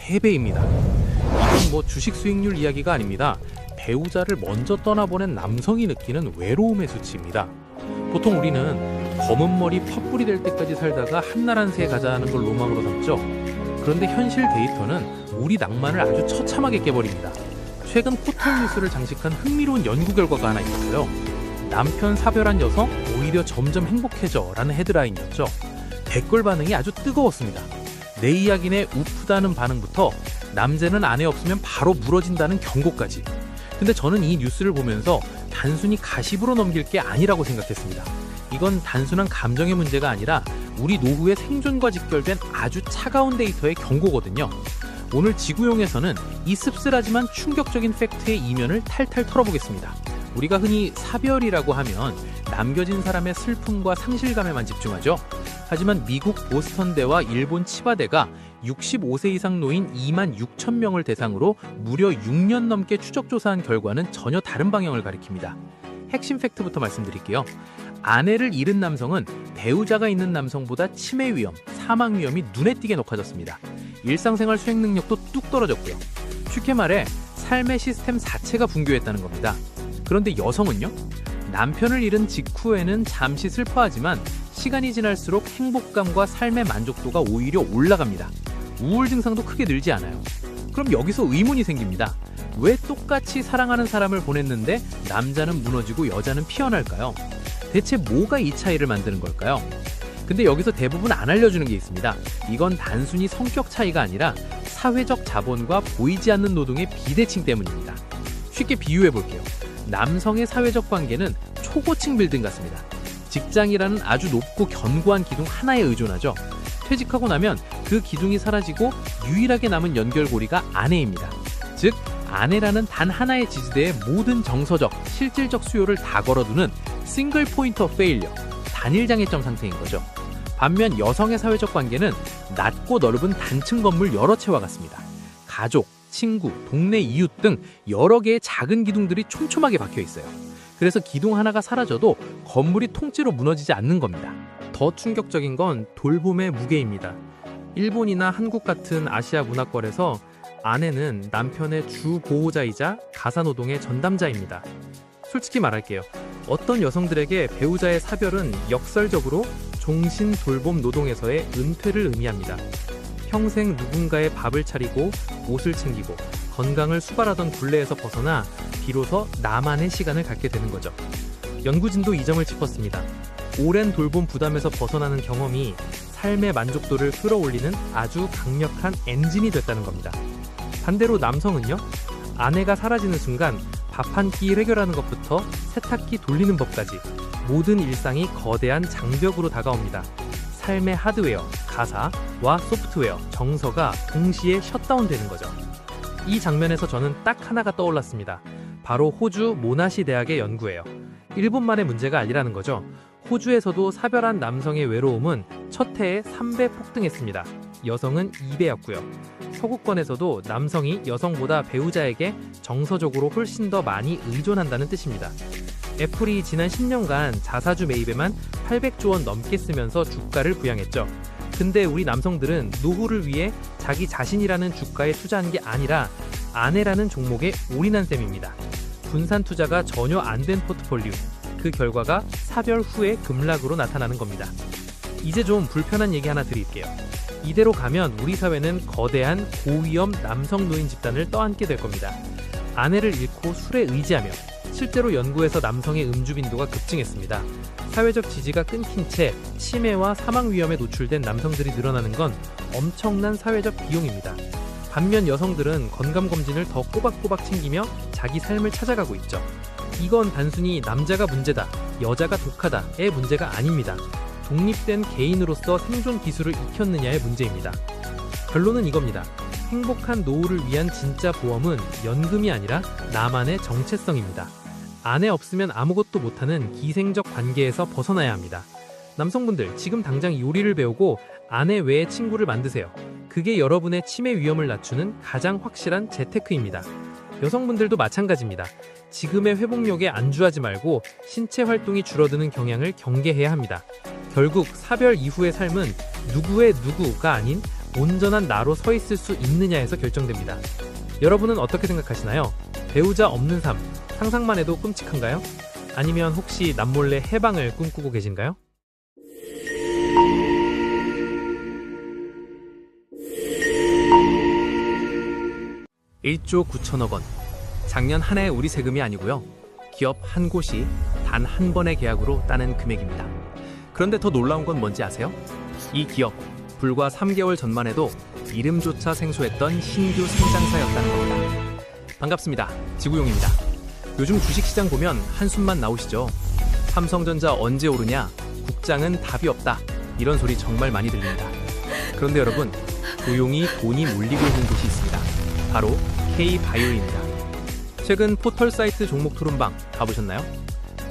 3배입니다. 이건 뭐 주식 수익률 이야기가 아닙니다. 배우자를 먼저 떠나보낸 남성이 느끼는 외로움의 수치입니다. 보통 우리는 검은 머리 팥불이 될 때까지 살다가 한날 한새 가자는 걸 로망으로 삼죠. 그런데 현실 데이터는 우리 낭만을 아주 처참하게 깨버립니다. 최근 포털 뉴스를 장식한 흥미로운 연구 결과가 하나 있었어요. 남편 사별한 여성 오히려 점점 행복해져 라는 헤드라인이었죠. 댓글 반응이 아주 뜨거웠습니다. 내 이야기네 우프다는 반응부터 남자는 아내 없으면 바로 무너진다는 경고까지. 근데 저는 이 뉴스를 보면서 단순히 가십으로 넘길 게 아니라고 생각했습니다. 이건 단순한 감정의 문제가 아니라 우리 노후의 생존과 직결된 아주 차가운 데이터의 경고거든요. 오늘 지구용에서는 이 씁쓸하지만 충격적인 팩트의 이면을 탈탈 털어보겠습니다. 우리가 흔히 사별이라고 하면 남겨진 사람의 슬픔과 상실감에만 집중하죠. 하지만 미국 보스턴대와 일본 치바대가 65세 이상 노인 2만 6천 명을 대상으로 무려 6년 넘게 추적 조사한 결과는 전혀 다른 방향을 가리킵니다. 핵심 팩트부터 말씀드릴게요. 아내를 잃은 남성은 배우자가 있는 남성보다 치매 위험, 사망 위험이 눈에 띄게 높아졌습니다. 일상생활 수행 능력도 뚝 떨어졌고요. 쉽게 말해 삶의 시스템 자체가 붕괴했다는 겁니다. 그런데 여성은요? 남편을 잃은 직후에는 잠시 슬퍼하지만 시간이 지날수록 행복감과 삶의 만족도가 오히려 올라갑니다. 우울 증상도 크게 늘지 않아요. 그럼 여기서 의문이 생깁니다. 왜 똑같이 사랑하는 사람을 보냈는데 남자는 무너지고 여자는 피어날까요? 대체 뭐가 이 차이를 만드는 걸까요? 근데 여기서 대부분 안 알려주는 게 있습니다. 이건 단순히 성격 차이가 아니라 사회적 자본과 보이지 않는 노동의 비대칭 때문입니다. 쉽게 비유해 볼게요. 남성의 사회적 관계는 초고층 빌딩 같습니다. 직장이라는 아주 높고 견고한 기둥 하나에 의존하죠. 퇴직하고 나면 그 기둥이 사라지고 유일하게 남은 연결고리가 아내입니다. 즉, 아내라는 단 하나의 지지대에 모든 정서적, 실질적 수요를 다 걸어두는 싱글 포인트 오브 페일리어, 단일 장애점 상태인 거죠. 반면 여성의 사회적 관계는 낮고 넓은 단층 건물 여러 채와 같습니다. 가족, 친구, 동네 이웃 등 여러 개의 작은 기둥들이 촘촘하게 박혀 있어요. 그래서 기둥 하나가 사라져도 건물이 통째로 무너지지 않는 겁니다. 더 충격적인 건 돌봄의 무게입니다. 일본이나 한국 같은 아시아 문화권에서 아내는 남편의 주 보호자이자 가사노동의 전담자입니다. 솔직히 말할게요. 어떤 여성들에게 배우자의 사별은 역설적으로 종신 돌봄 노동에서의 은퇴를 의미합니다. 평생 누군가의 밥을 차리고 옷을 챙기고 건강을 수발하던 굴레에서 벗어나 비로소 나만의 시간을 갖게 되는 거죠. 연구진도 이 점을 짚었습니다. 오랜 돌봄 부담에서 벗어나는 경험이 삶의 만족도를 끌어올리는 아주 강력한 엔진이 됐다는 겁니다. 반대로 남성은요, 아내가 사라지는 순간 밥 한 끼 해결하는 것부터 세탁기 돌리는 법까지 모든 일상이 거대한 장벽으로 다가옵니다. 삶의 하드웨어, 가사와 소프트웨어, 정서가 동시에 셧다운되는 거죠. 이 장면에서 저는 딱 하나가 떠올랐습니다. 바로 호주 모나시 대학의 연구예요. 일본만의 문제가 아니라는 거죠. 호주에서도 사별한 남성의 외로움은 첫 해에 3배 폭등했습니다. 여성은 2배였고요. 서구권에서도 남성이 여성보다 배우자에게 정서적으로 훨씬 더 많이 의존한다는 뜻입니다. 애플이 지난 10년간 자사주 매입에만 800조 원 넘게 쓰면서 주가를 부양했죠. 근데 우리 남성들은 노후를 위해 자기 자신이라는 주가에 투자한 게 아니라 아내라는 종목에 올인한 셈입니다. 분산 투자가 전혀 안 된 포트폴리오. 그 결과가 사별 후의 급락으로 나타나는 겁니다. 이제 좀 불편한 얘기 하나 드릴게요. 이대로 가면 우리 사회는 거대한 고위험 남성 노인 집단을 떠안게 될 겁니다. 아내를 잃고 술에 의지하며 실제로 연구에서 남성의 음주 빈도가 급증했습니다. 사회적 지지가 끊긴 채 치매와 사망 위험에 노출된 남성들이 늘어나는 건 엄청난 사회적 비용입니다. 반면 여성들은 건강검진을 더 꼬박꼬박 챙기며 자기 삶을 찾아가고 있죠. 이건 단순히 남자가 문제다, 여자가 독하다의 문제가 아닙니다. 독립된 개인으로서 생존 기술을 익혔느냐의 문제입니다. 결론은 이겁니다. 행복한 노후를 위한 진짜 보험은 연금이 아니라 나만의 정체성입니다. 아내 없으면 아무것도 못하는 기생적 관계에서 벗어나야 합니다. 남성분들, 지금 당장 요리를 배우고 아내 외에 친구를 만드세요. 그게 여러분의 치매 위험을 낮추는 가장 확실한 재테크입니다. 여성분들도 마찬가지입니다. 지금의 회복력에 안주하지 말고 신체 활동이 줄어드는 경향을 경계해야 합니다. 결국 사별 이후의 삶은 누구의 누구가 아닌 온전한 나로 서 있을 수 있느냐에서 결정됩니다. 여러분은 어떻게 생각하시나요? 배우자 없는 삶, 상상만 해도 끔찍한가요? 아니면 혹시 남몰래 해방을 꿈꾸고 계신가요? 1조 9천억 원. 작년 한 해 우리 세금이 아니고요. 기업 한 곳이 단 한 번의 계약으로 따낸 금액입니다. 그런데 더 놀라운 건 뭔지 아세요? 이 기업, 불과 3개월 전만 해도 이름조차 생소했던 신규 상장사였다는 겁니다. 반갑습니다. 지구용입니다. 요즘 주식시장 보면 한숨만 나오시죠? 삼성전자 언제 오르냐? 국장은 답이 없다. 이런 소리 정말 많이 들립니다. 그런데 여러분, 조용히 돈이 몰리고 있는 곳이 있습니다. 바로 K바이오입니다. 최근 포털 사이트 종목 토론방 가보셨나요?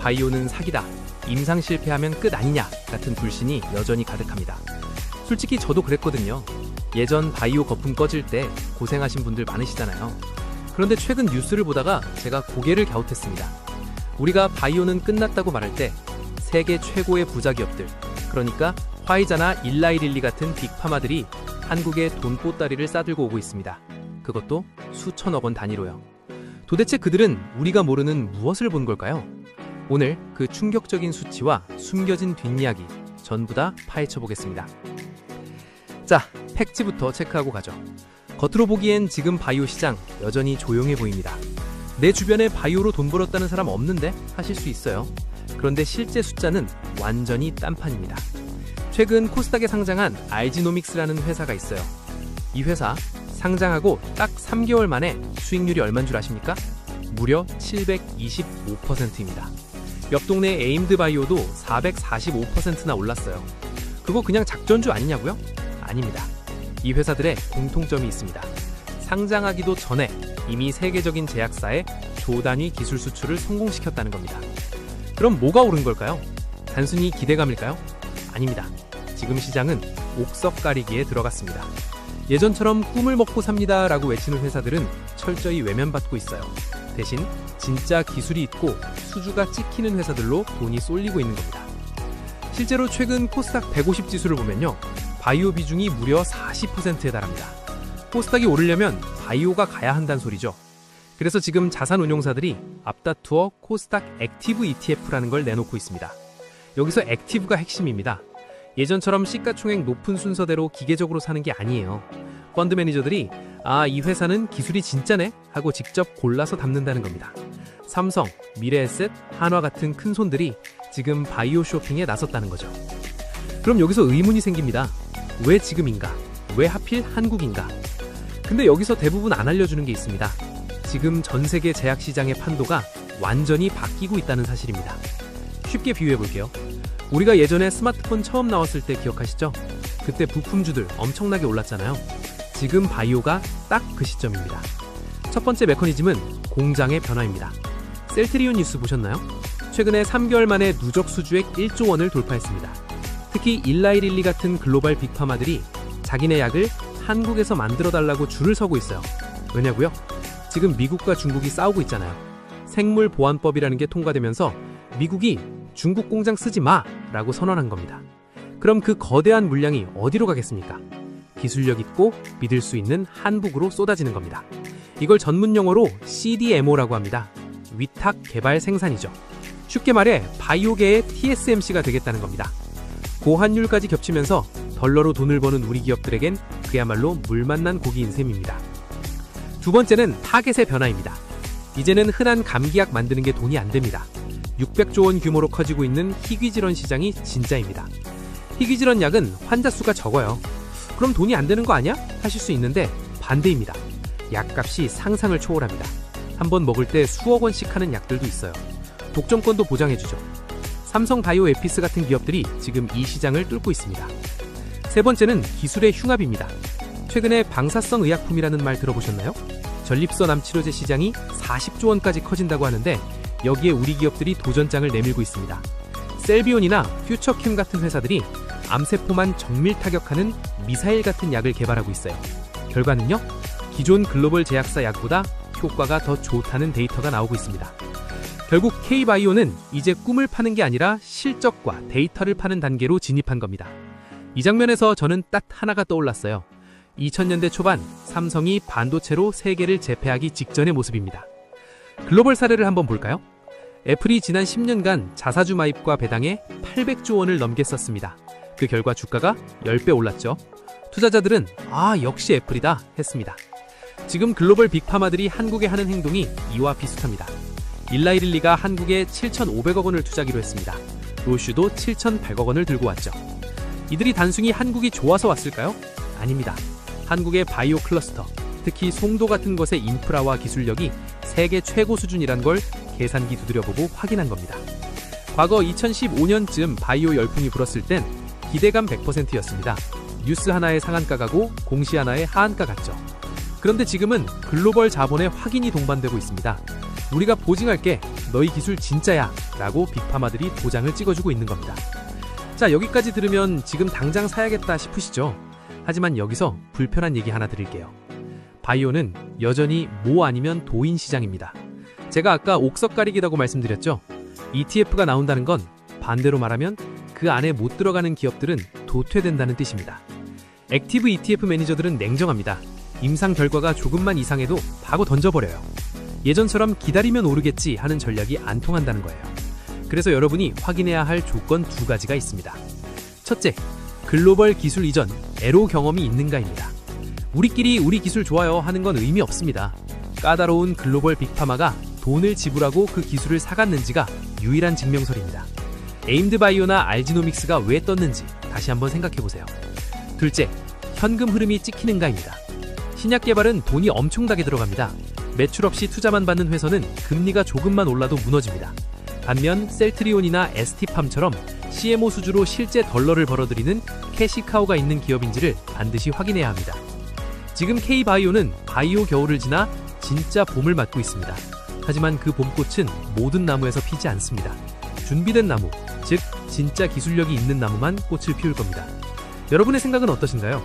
바이오는 사기다, 임상 실패하면 끝 아니냐 같은 불신이 여전히 가득합니다. 솔직히 저도 그랬거든요. 예전 바이오 거품 꺼질 때 고생하신 분들 많으시잖아요. 그런데 최근 뉴스를 보다가 제가 고개를 갸웃했습니다. 우리가 바이오는 끝났다고 말할 때 세계 최고의 부자 기업들, 그러니까 화이자나 일라이릴리 같은 빅파마들이 한국에 돈 보따리를 싸들고 오고 있습니다. 그것도 수천억 원 단위로요. 도대체 그들은 우리가 모르는 무엇을 본 걸까요? 오늘 그 충격적인 수치와 숨겨진 뒷이야기 전부 다 파헤쳐 보겠습니다. 자, 팩트부터 체크하고 가죠. 겉으로 보기엔 지금 바이오 시장 여전히 조용해 보입니다. 내 주변에 바이오로 돈 벌었다는 사람 없는데 하실 수 있어요. 그런데 실제 숫자는 완전히 딴판입니다. 최근 코스닥에 상장한 알지노믹스라는 회사가 있어요. 이 회사 상장하고 딱 3개월 만에 수익률이 얼마인 줄 아십니까? 무려 725%입니다. 옆 동네 에임드 바이오도 445%나 올랐어요. 그거 그냥 작전주 아니냐고요? 아닙니다. 이 회사들의 공통점이 있습니다. 상장하기도 전에 이미 세계적인 제약사에 조단위 기술 수출을 성공시켰다는 겁니다. 그럼 뭐가 오른 걸까요? 단순히 기대감일까요? 아닙니다. 지금 시장은 옥석 가리기에 들어갔습니다. 예전처럼 꿈을 먹고 삽니다 라고 외치는 회사들은 철저히 외면받고 있어요. 대신 진짜 기술이 있고 수주가 찍히는 회사들로 돈이 쏠리고 있는 겁니다. 실제로 최근 코스닥 150 지수를 보면요, 바이오 비중이 무려 40%에 달합니다. 코스닥이 오르려면 바이오가 가야 한다는 소리죠. 그래서 지금 자산운용사들이 앞다투어 코스닥 액티브 ETF라는 걸 내놓고 있습니다. 여기서 액티브가 핵심입니다. 예전처럼 시가총액 높은 순서대로 기계적으로 사는 게 아니에요. 펀드 매니저들이 이 회사는 기술이 진짜네 하고 직접 골라서 담는다는 겁니다. 삼성, 미래에셋, 한화 같은 큰 손들이 지금 바이오 쇼핑에 나섰다는 거죠. 그럼 여기서 의문이 생깁니다. 왜 지금인가? 왜 하필 한국인가? 근데 여기서 대부분 안 알려주는 게 있습니다. 지금 전 세계 제약 시장의 판도가 완전히 바뀌고 있다는 사실입니다. 쉽게 비유해 볼게요. 우리가 예전에 스마트폰 처음 나왔을 때 기억하시죠? 그때 부품주들 엄청나게 올랐잖아요. 지금 바이오가 딱 그 시점입니다. 첫 번째 메커니즘은 공장의 변화입니다. 셀트리온 뉴스 보셨나요? 최근에 3개월 만에 누적 수주액 1조 원을 돌파했습니다. 특히 일라이릴리 같은 글로벌 빅파마들이 자기네 약을 한국에서 만들어달라고 줄을 서고 있어요. 왜냐고요? 지금 미국과 중국이 싸우고 있잖아요. 생물보안법이라는 게 통과되면서 미국이 중국 공장 쓰지 마! 라고 선언한 겁니다. 그럼 그 거대한 물량이 어디로 가겠습니까? 기술력 있고 믿을 수 있는 한국으로 쏟아지는 겁니다. 이걸 전문 용어로 CDMO라고 합니다. 위탁 개발 생산이죠. 쉽게 말해 바이오계의 TSMC가 되겠다는 겁니다. 고환율까지 겹치면서 덜러로 돈을 버는 우리 기업들에겐 그야말로 물 만난 고기인 셈입니다. 두 번째는 타겟의 변화입니다. 이제는 흔한 감기약 만드는 게 돈이 안 됩니다. 600조 원 규모로 커지고 있는 희귀질환 시장이 진짜입니다. 희귀질환 약은 환자 수가 적어요. 그럼 돈이 안 되는 거 아니야? 하실 수 있는데 반대입니다. 약값이 상상을 초월합니다. 한번 먹을 때 수억 원씩 하는 약들도 있어요. 독점권도 보장해주죠. 삼성 바이오 에피스 같은 기업들이 지금 이 시장을 뚫고 있습니다. 세 번째는 기술의 흉합입니다. 최근에 방사성 의약품이라는 말 들어보셨나요? 전립선 암 치료제 시장이 40조 원까지 커진다고 하는데 여기에 우리 기업들이 도전장을 내밀고 있습니다. 셀비온이나 퓨처캠 같은 회사들이 암세포만 정밀 타격하는 미사일 같은 약을 개발하고 있어요. 결과는요? 기존 글로벌 제약사 약보다 효과가 더 좋다는 데이터가 나오고 있습니다. 결국 K바이오는 이제 꿈을 파는 게 아니라 실적과 데이터를 파는 단계로 진입한 겁니다. 이 장면에서 저는 딱 하나가 떠올랐어요. 2000년대 초반 삼성이 반도체로 세계를 제패하기 직전의 모습입니다. 글로벌 사례를 한번 볼까요? 애플이 지난 10년간 자사주 마입과 배당에 800조 원을 넘게 썼습니다. 그 결과 주가가 10배 올랐죠. 투자자들은 역시 애플이다 했습니다. 지금 글로벌 빅파마들이 한국에 하는 행동이 이와 비슷합니다. 일라이릴리가 한국에 7,500억 원을 투자하기로 했습니다. 로슈도 7,100억 원을 들고 왔죠. 이들이 단순히 한국이 좋아서 왔을까요? 아닙니다. 한국의 바이오 클러스터, 특히 송도 같은 것의 인프라와 기술력이 세계 최고 수준이란 걸 계산기 두드려보고 확인한 겁니다. 과거 2015년쯤 바이오 열풍이 불었을 땐 기대감 100%였습니다. 뉴스 하나에 상한가 가고 공시 하나에 하한가 갔죠. 그런데 지금은 글로벌 자본의 확인이 동반되고 있습니다. 우리가 보증할게, 너희 기술 진짜야 라고 빅파마들이 도장을 찍어주고 있는 겁니다. 자, 여기까지 들으면 지금 당장 사야겠다 싶으시죠? 하지만 여기서 불편한 얘기 하나 드릴게요. 바이오는 여전히 모 아니면 도인 시장입니다. 제가 아까 옥석 가리기라고 말씀드렸죠? ETF가 나온다는 건 반대로 말하면 그 안에 못 들어가는 기업들은 도태된다는 뜻입니다. 액티브 ETF 매니저들은 냉정합니다. 임상 결과가 조금만 이상해도 바로 던져버려요. 예전처럼 기다리면 오르겠지 하는 전략이 안 통한다는 거예요. 그래서 여러분이 확인해야 할 조건 두 가지가 있습니다. 첫째, 글로벌 기술 이전, 애로 경험이 있는가입니다. 우리끼리 우리 기술 좋아요 하는 건 의미 없습니다. 까다로운 글로벌 빅파마가 돈을 지불하고 그 기술을 사갔는지가 유일한 증명서입니다. 에임드바이오나 알지노믹스가 왜 떴는지 다시 한번 생각해보세요. 둘째, 현금 흐름이 찍히는가입니다. 신약 개발은 돈이 엄청나게 들어갑니다. 매출 없이 투자만 받는 회사는 금리가 조금만 올라도 무너집니다. 반면 셀트리온이나 ST팜처럼 CMO 수주로 실제 덜러를 벌어들이는 캐시카우가 있는 기업인지를 반드시 확인해야 합니다. 지금 K바이오는 바이오 겨울을 지나 진짜 봄을 맞고 있습니다. 하지만 그 봄꽃은 모든 나무에서 피지 않습니다. 준비된 나무, 즉 진짜 기술력이 있는 나무만 꽃을 피울 겁니다. 여러분의 생각은 어떠신가요?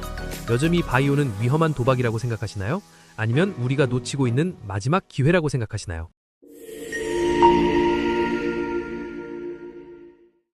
여전히 바이오는 위험한 도박이라고 생각하시나요? 아니면 우리가 놓치고 있는 마지막 기회라고 생각하시나요?